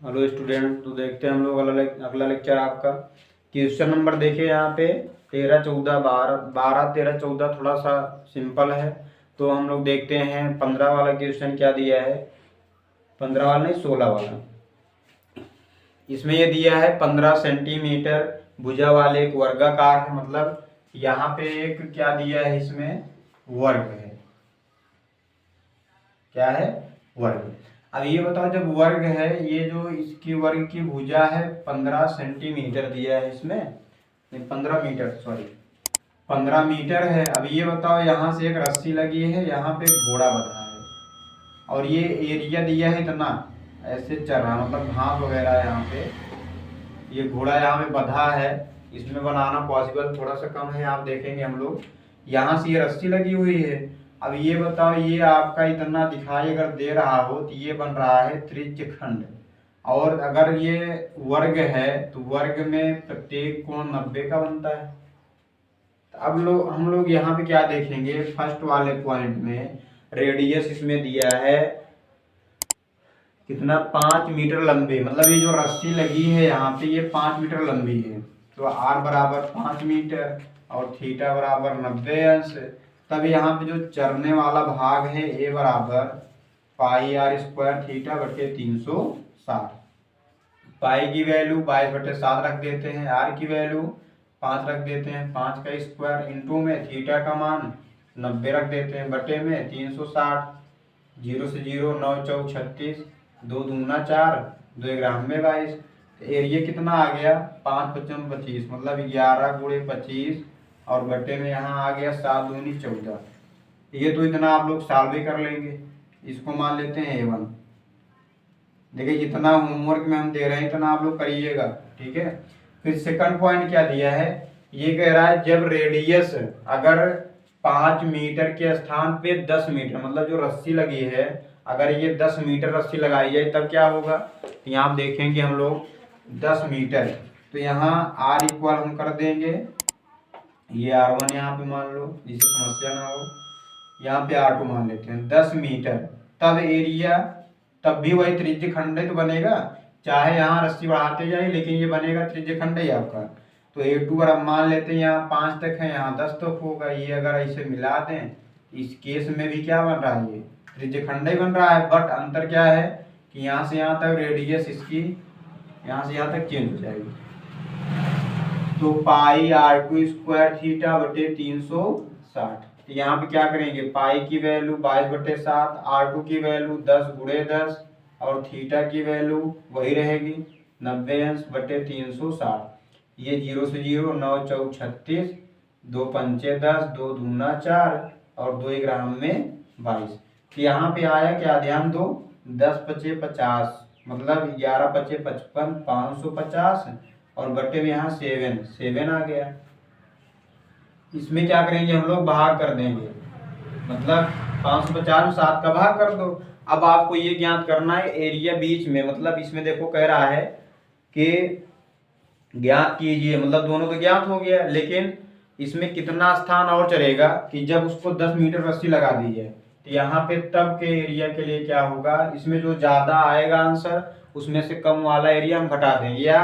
Hello student, तो देखते हैं हम लोग अगला लेक्चर आपका। क्वेश्चन नंबर देखिए यहाँ पे 13, 14, 12, 12, 13, 14 थोड़ा सा सिंपल है। तो हम लोग देखते हैं 15 वाला क्वेश्चन क्या दिया है। 15 वाला नहीं, 16 वाला। इसमें ये दिया है 15 सेंटीमीटर भुजा वाले एक वर्गाकार है। मतलब यहाँ पे एक क्या दिया है, इसमें वर्ग है। क्या है? वर्ग। अब ये बताओ, जब वर्ग है, ये जो इसकी वर्ग की भुजा है 15 सेंटीमीटर दिया है इसमें, नहीं 15 मीटर, सॉरी 15 मीटर है। अब ये बताओ, यहाँ से एक रस्सी लगी है, यहाँ पे घोड़ा बंधा है और ये एरिया दिया है इतना, ऐसे चल रहा, मतलब घास वगैरह है यहाँ पे। ये घोड़ा यहाँ पे बंधा है, इसमें बनाना पॉसिबल थोड़ा सा कम है, आप देखेंगे हम लोग। यहाँ से ये रस्सी लगी हुई है। अब ये बताओ, ये आपका इतना दिखाई अगर दे रहा हो तो ये बन रहा है त्रिज्यखंड। और अगर ये वर्ग है तो वर्ग में प्रत्येक कोण 90 का बनता है। तो अब हम लोग यहाँ पे क्या देखेंगे, फर्स्ट वाले पॉइंट में रेडियस इसमें दिया है कितना, 5 मीटर लंबी। मतलब ये जो रस्सी लगी है यहाँ पे, ये 5 मीटर लंबी है। तो r बराबर 5 मीटर और थीटा बराबर 90 अंश। तब यहाँ पे जो चरने वाला भाग है a बराबर पाई r स्क्वायर थीटा बटे 360। पाई की वैल्यू 22/7 रख देते हैं, r की वैल्यू 5 रख देते हैं, 5 का स्क्वायर इंटू में थीटा का मान 90 रख देते हैं, बटे में 360। 0 से 0, 9 चौक 36, 2 दूना 4, 2 ग्राम में 22। एरिया कितना आ गया, 5 55 25, मतलब 11 गुणे 25 और बटे में यहाँ आ गया 7 दूनी 14। ये तो इतना आप लोग सॉल्व भी कर लेंगे। इसको मान लेते हैं A1। देखिए जितना होमवर्क में हम दे रहे हैं इतना आप लोग करिएगा, ठीक है। फिर सेकंड पॉइंट क्या दिया है, ये कह रहा है जब रेडियस अगर 5 मीटर के स्थान पे 10 मीटर, मतलब जो रस्सी लगी है, अगर ये 10 मीटर रस्सी लगाई जाए तब क्या होगा। तो यहाँ आप देखेंगे हम लोग 10 मीटर, तो यहाँ r इक्वल हम कर देंगे, ये r1 यहाँ पे मान लो जिससे समस्या ना हो, यहाँ पे r2 मान लेते हैं 10 मीटर। तब एरिया, तब भी वही त्रिज्यखंड तो बनेगा, चाहे यहाँ रस्सी बढ़ाते जाए लेकिन ये बनेगा त्रिज्यखंड ही आपका। तो A2 पर अब मान लेते हैं यहाँ 5 तक है, यहाँ 10 तक होगा। ये अगर ऐसे मिला दें, इस केस में भी क्या बन रहा है, ये त्रिज्यखंड ही बन रहा है। बट अंतर क्या है कि यहाँ से यहाँ तक रेडियस इसकी यहाँ से यहाँ तक चेंज हो जाएगी। तो पाई r2 स्क्वायर थीटा बटे 360। तो यहाँ पे क्या करेंगे, पाई की वैल्यू 22/7, r2 की वैल्यू 10 गुणे 10 और थीटा की वैल्यू वही रहेगी 90 अंश बटे 360। ये 0 से 0, 9 चौक 36, 2 पंचे 10, 2 दूना 4 और 2 ग्राम में 22। तो यहाँ पे आया क्या, ध्यान दो, 10 पचे 50, मतलब 11 पचे 55, 550 और बटे में यहाँ 7 आ गया। इसमें क्या करेंगे हम लोग, भाग कर देंगे, मतलब 550 में 7 का भाग कर दो। अब आपको ये ज्ञात करना है एरिया बीच में, मतलब इसमें देखो कह रहा है कि ज्ञात कीजिए, मतलब दोनों तो ज्ञात हो गया, लेकिन इसमें कितना स्थान और चलेगा कि जब उसको 10 मीटर रस्सी लगा दी जाए। तो यहाँ पे तब के एरिया के लिए क्या होगा, इसमें जो ज्यादा आएगा आंसर उसमें से कम वाला एरिया हम घटा देंगे, या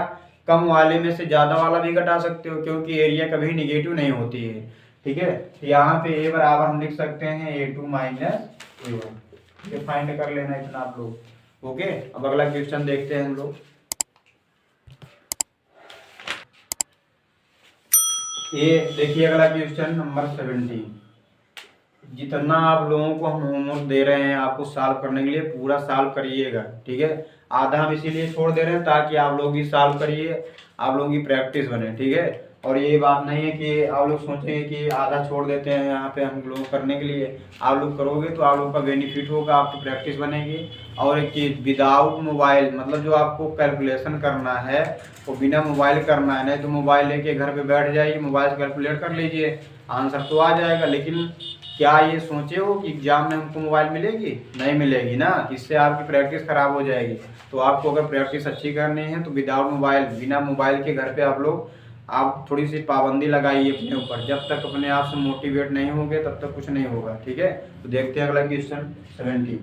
कम वाले में से ज्यादा वाला भी घटा सकते हो, क्योंकि एरिया कभी निगेटिव नहीं होती है, ठीक है। तो यहाँ पे A बराबर हम लिख सकते हैं A2 माइनस A1। ये फाइंड कर लेना इतना आप लोग, ओके। अब अगला क्वेश्चन देखते हैं हम लोग। ये देखिए अगला क्वेश्चन नंबर 17। जितना आप लोगों को हम होमवर्क दे रहे हैं आपको सॉल्व करने के लिए, पूरा सॉल्व करिएगा, ठीक है। आधा हम इसीलिए छोड़ दे रहे हैं ताकि आप लोग भी सॉल्व करिए, आप लोगों की प्रैक्टिस बने, ठीक है। और ये बात नहीं है कि आप लोग सोचेंगे कि आधा छोड़ देते हैं यहाँ पे हम लोग करने के लिए। आप लोग करोगे तो आप लोग का बेनिफिट होगा, आपकी प्रैक्टिस बनेगी। और एक चीज़, विदाउट मोबाइल, मतलब जो आपको कैलकुलेशन करना है वो बिना मोबाइल करना है। नहीं तो मोबाइल लेके घर पे बैठ जाइए, मोबाइल से कैलकुलेट कर लीजिए, आंसर तो आ जाएगा। लेकिन क्या ये सोचे हो कि एग्जाम में हमको मोबाइल मिलेगी? नहीं मिलेगी ना, इससे आपकी प्रैक्टिस खराब हो जाएगी। तो आपको अगर प्रैक्टिस अच्छी करनी है तो विदाउट मोबाइल, बिना मोबाइल के घर पे आप थोड़ी सी पाबंदी लगाइए अपने ऊपर। जब तक अपने आप से मोटिवेट नहीं होंगे तब तक कुछ नहीं होगा, ठीक है। तो देखते हैं अगला क्वेश्चन 17।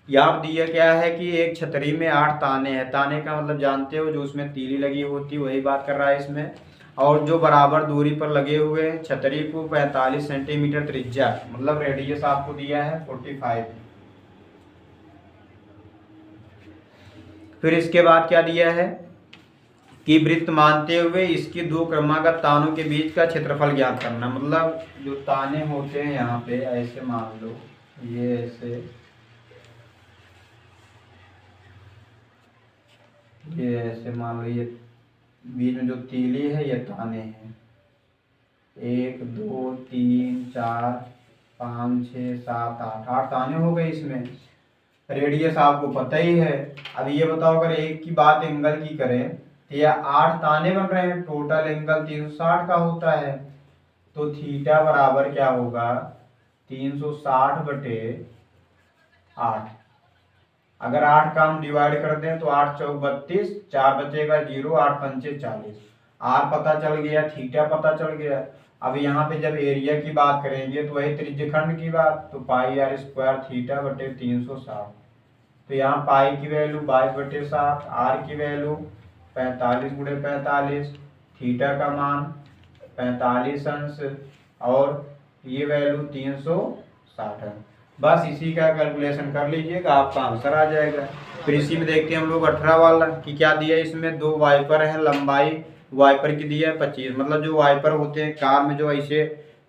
यहाँ दिया क्या है कि एक छतरी में 8 ताने हैं। ताने का मतलब जानते हो, जो उसमें तीली लगी होती है, वही बात कर रहा है इसमें। और जो बराबर दूरी पर लगे हुए हैं, छतरी को 45 सेंटीमीटर त्रिज्या, मतलब रेडियस आपको दिया है 45। फिर इसके बाद क्या दिया है कि वृत्त मानते हुए इसकी दो क्रमागत तानों के बीच का क्षेत्रफल ज्ञात करना। मतलब जो ताने होते हैं यहाँ पे ऐसे मान लो, ये ऐसे, ये ऐसे मान लो, ये बीच में जो तीली है ये ताने हैं। 1 2 3 4 5 6 7 8, 8 ताने हो गए इसमें। रेडियस आपको पता ही है। अब ये बताओ, अगर एक की बात एंगल की करें तो यह 8 ताने बन रहे हैं, टोटल एंगल 360 का होता है। तो थीटा बराबर क्या होगा, 360 बटे 8। अगर 8 का हम डिवाइड कर दें तो 8 चौक 32, 4 बचेगा 0, 8 पंचे 40। आर पता चल गया, थीटा पता चल गया। अब यहाँ पे जब एरिया की बात करेंगे तो वही त्रिज्यखंड की बात, तो पाई आर स्क्वायर थीटा बटे 360। तो यहाँ पाई की वैल्यू 22/7, आर की वैल्यू 45 × 45, थीटा का मान 45 अंश, और ये वैल्यू 360 है। बस इसी का कैलकुलेशन कर लीजिएगा, आपका आंसर आ जाएगा। फिर इसी में देखते हैं हम लोग 18 वाला कि क्या दिया है इसमें। 2 वाइपर है, लंबाई वाइपर की दी है 25। मतलब जो वाइपर होते हैं कार में, जो ऐसे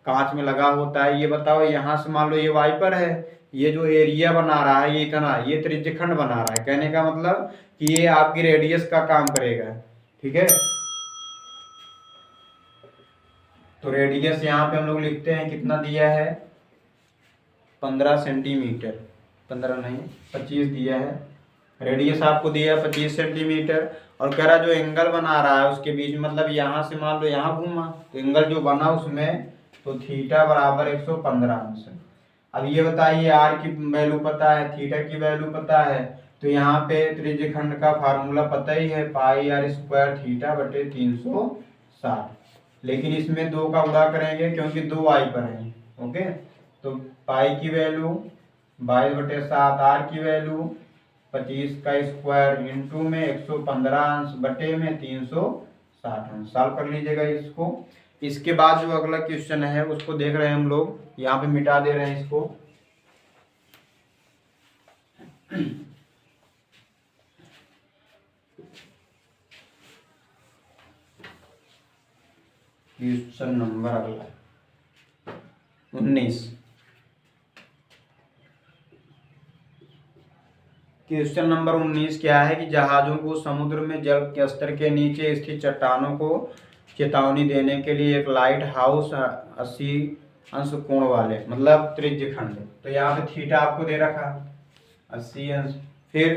कांच में लगा होता है, ये बताओ यहाँ से मान लो ये वाइपर है, ये जो एरिया बना रहा है ये इतना, ये त्रिज्यखंड बना रहा है। कहने का मतलब कि ये आपकी रेडियस का काम करेगा। ठीक है, तो रेडियस यहाँ पे हम लोग लिखते हैं, कितना दिया है 15 सेंटीमीटर, 15 नहीं 25 दिया है। रेडियस आपको दिया है 25 सेंटीमीटर, और कह रहा जो एंगल बना रहा है उसके बीच, मतलब यहाँ से मान लो यहाँ घूमा तो एंगल जो बना उसमें, तो थीटा बराबर 115 अंश। अब ये बताइए, आर की वैल्यू पता है, थीटा की वैल्यू पता है, तो यहाँ पे त्रिज्यखंड का फार्मूला पता ही है, पाई आर स्क्वायर थीटा बटे 360। लेकिन इसमें 2 का गुणा करेंगे क्योंकि 2 वाइपर हैं। ओके, तो पाई की वैल्यू 22/7, आर की वैल्यू 25 का स्क्वायर इंटू में 115 अंश बटे में 360 अंश। सॉल्व कर लीजिएगा इसको। इसके बाद जो अगला क्वेश्चन है उसको देख रहे हैं हम लोग, यहाँ पे मिटा दे रहे हैं इसको। क्वेश्चन नंबर अगला 19। क्वेश्चन नंबर 19 क्या है कि जहाजों को समुद्र में जल के स्तर के नीचे स्थित चट्टानों को चेतावनी देने के लिए एक लाइट हाउस 80 अंश कोण वाले, मतलब त्रिज्यखंड, तो यहाँ पे थीटा आपको दे रखा 80 अंश। फिर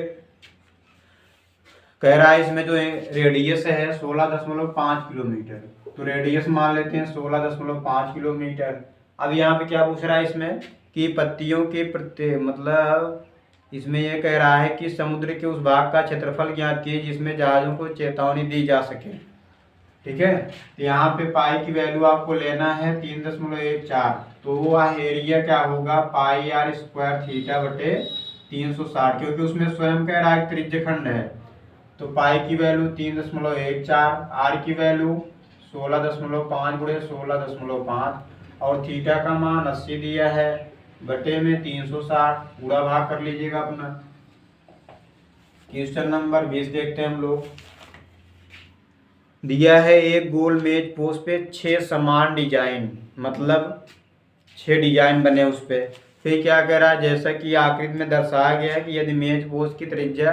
कह रहा है इसमें जो रेडियस है 16.5 किलोमीटर, तो रेडियस मान लेते हैं 16.5 किलोमीटर। अब यहाँ पे क्या पूछ रहा है इसमें कि पत्तियों के प्रति, मतलब इसमें यह कह रहा है कि समुद्र के उस भाग का क्षेत्रफल ज्ञात कीजिए जिसमें जहाजों को चेतावनी दी जा सके। ठीक है, तो यहाँ पे पाई की वैल्यू आपको लेना है 3.14, तो वह एरिया क्या होगा, पाई आर स्क्वायर थीटा बटे 360, क्योंकि उसमें स्वयं कह रहा है त्रिज्यखंड है। तो पाई की वैल्यू 3.14, आर की वैल्यू 16.5 गुणे 16.5, और थीटा का मान 80 दिया है, बटे में 360, पूरा भाग कर लीजिएगा अपना। क्वेश्चन नंबर 20 देखते हैं हम लोग। दिया है एक गोल मेज पोज पे 6 समान डिजाइन, मतलब 6 डिजाइन बने उस पे। फिर क्या कह रहा है, जैसा कि आकृति में दर्शाया गया है कि यदि मेज पोज की त्रिज्या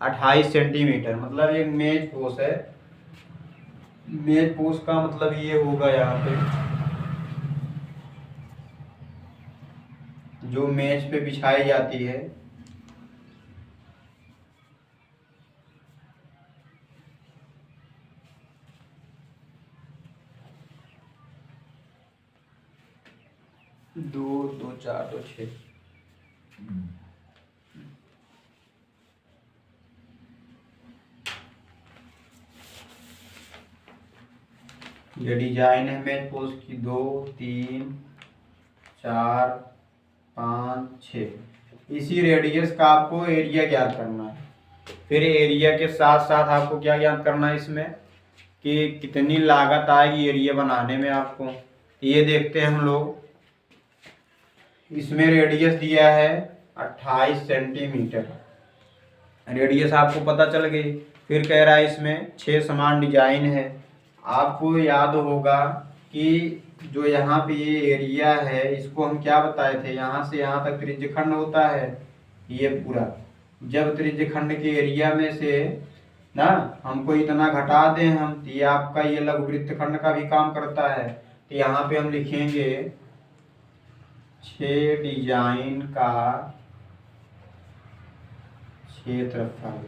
28 सेंटीमीटर, मतलब एक मेज पोज है, मेज पोज का मतलब ये होगा यहाँ पे जो मेज पे बिछाई जाती है, दो दो चार दो 6, ये डिजाइन है मेज पोज की, 2 3 4 5 6। इसी रेडियस का आपको एरिया ज्ञात करना है। फिर एरिया के साथ साथ आपको क्या ज्ञात करना है इसमें कि कितनी लागत आएगी एरिया बनाने में आपको। ये देखते हैं हम लोग, इसमें रेडियस दिया है 28 सेंटीमीटर, रेडियस आपको पता चल गई। फिर कह रहा है इसमें 6 समान डिजाइन है। आपको याद होगा कि जो यहाँ पे ये एरिया है इसको हम क्या बताए थे, यहाँ से यहाँ तक त्रिज्यखंड होता है ये पूरा। जब त्रिज्यखंड के एरिया में से ना हमको इतना घटा दें हम, तो ये आपका ये लघुवृत्तखंड का भी काम करता है। तो यहाँ पे हम लिखेंगे 6 डिजाइन का क्षेत्रफल,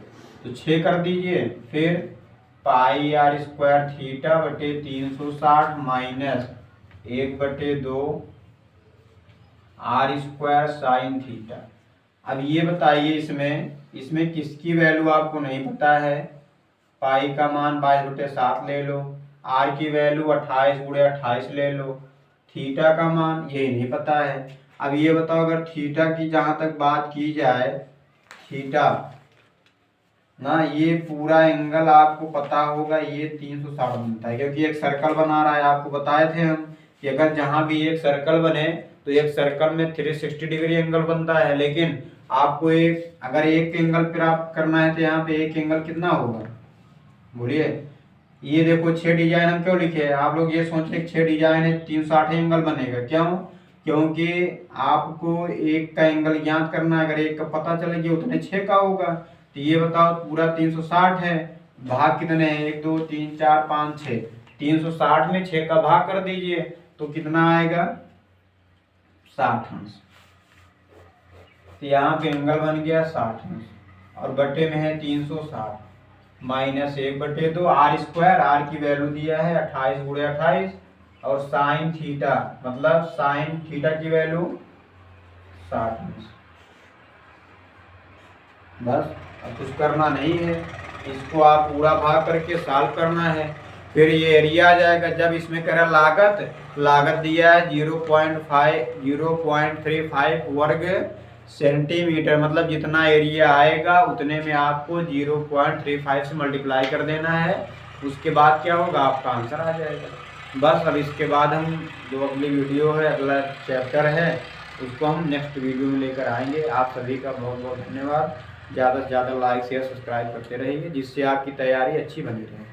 तो 6 कर दीजिए। फिर पाई आर स्क्वायर थीटा बटे 360 minus 1/2 R square sine theta. अब ये बताइए इसमें किसकी वैल्यू आपको नहीं पता है। पाई का मान 22/7 ले लो, आर की वैल्यू 28/28 ले लो, थीटा का मान यही नहीं पता है। अब ये बताओ अगर थीटा की जहाँ तक बात की जाए, थीटा ना ये पूरा एंगल आपको पता होगा ये 360 बनता है, क्योंकि एक सर्कल बना रहा है। आपको बताए थे हम कि अगर जहाँ भी एक सर्कल बने तो एक सर्कल में 360 डिग्री एंगल बनता है, लेकिन आपको अगर एक एंगल प्राप्त करना है तो यहाँ पे एक एंगल कितना होगा बोलिए। ये देखो 6 डिजाइन हम क्यों लिखे हैं, आप लोग ये सोच रहे 6 डिजाइन है 360 एंगल बनेगा, क्यों? क्योंकि आपको एक का एंगल ज्ञात करना है। अगर एक का पता चले गया उतने 6 का होगा। तो ये बताओ पूरा 360 है, भाग कितने हैं 1 2 3 4 5 6, 360 में 6 का भाग कर दीजिए तो कितना आएगा 60 अंश। तो यहाँ पे एंगल बन गया 60 अंश और बटे में है 360 माइनस 1/2 आर स्क्वायर, आर की वैल्यू दिया है 28/28 और साइन थीटा मतलब साइन थीटा की वैल्यू 60 अंश। बस अब कुछ करना नहीं है, इसको आप पूरा भाग करके सॉल्व करना है। फिर ये एरिया आ जाएगा। जब इसमें कह रहा लागत दिया है 0.35 वर्ग सेंटीमीटर, मतलब जितना एरिया आएगा उतने में आपको 0.35 से मल्टीप्लाई कर देना है। उसके बाद क्या होगा आपका आंसर आ जाएगा। बस अब इसके बाद हम जो अगली वीडियो है, अगला चैप्टर है, उसको हम नेक्स्ट वीडियो में लेकर आएंगे। आप सभी का बहुत बहुत धन्यवाद। ज़्यादा से ज़्यादा लाइक शेयर सब्सक्राइब करते रहिए, जिससे आपकी तैयारी अच्छी बनी रहे।